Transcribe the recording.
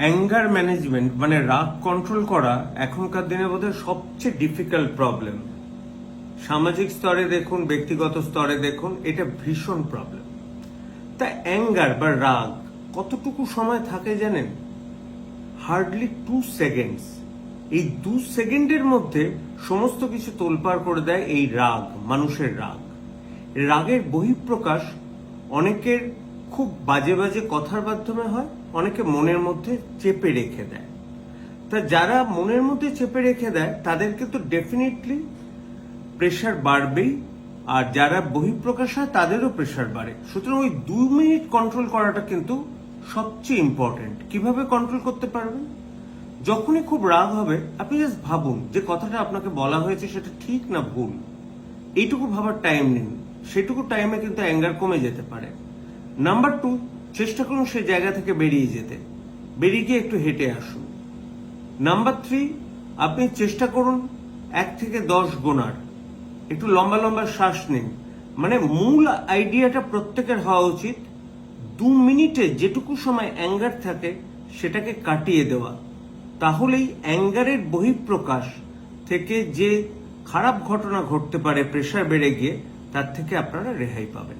Anger management মানে রাগ control করা এখনকার দিনে বোধহয় সবচেয়ে ডিফিকাল্ট প্রবলেম। সামাজিক স্তরে দেখুন, ব্যক্তিগত স্তরে দেখুন, এটা ভীষণ প্রবলেম। তা অ্যাঙ্গার বা রাগ কতটুকু সময় থাকে জানেন? Hardly 2 seconds. এই 2 সেকেন্ডের মধ্যে সমস্ত কিছু তোলপাড় করে দেয় এই রাগ, মানুষের রাগ। রাগের বহিঃপ্রকাশ অনেকের খুব বাজে বাজে কথার মাধ্যমে হয়, অনেকে মনের মধ্যে চেপে রেখে দেয়। তা যারা মনের মধ্যে চেপে রেখে দেয় তাদের কিন্তু ডেফিনেটলি প্রেশার বাড়বেই, আর যারা বহিঃপ্রকাশ হয় তাদেরও প্রেশার বাড়ে। সুতরাং ওই 2 মিনিট কন্ট্রোল করাটা কিন্তু সবচেয়ে ইম্পর্টেন্ট। কিভাবে কন্ট্রোল করতে পারবেন? যখনই খুব রাগ হবে আপনি জাস্ট ভাবুন যে কথাটা আপনাকে বলা হয়েছে সেটা ঠিক না ভুল। এইটুকু ভাবার টাইম নিন, সেটুকু টাইমে কিন্তু অ্যাঙ্গার কমে যেতে পারে। নাম্বার 2, চেষ্টা করুন সেই জায়গা থেকে বেরিয়ে যেতে, বেরিয়ে গিয়ে একটু হেঁটে আসুন। নাম্বার 3, আপনি চেষ্টা করুন 1 থেকে 10 গোনার, একটু লম্বা লম্বা শ্বাস নিন। মানে মূল আইডিয়াটা প্রত্যেকের হওয়া উচিত 2 মিনিটে যেটুকু সময় অ্যাঙ্গার থাকে সেটাকে কাটিয়ে দেওয়া। তাহলেই অ্যাঙ্গারের বহিঃপ্রকাশ থেকে যে খারাপ ঘটনা ঘটতে পারে প্রেশার বেড়ে গিয়ে, তার থেকে আপনারা রেহাই পাবেন।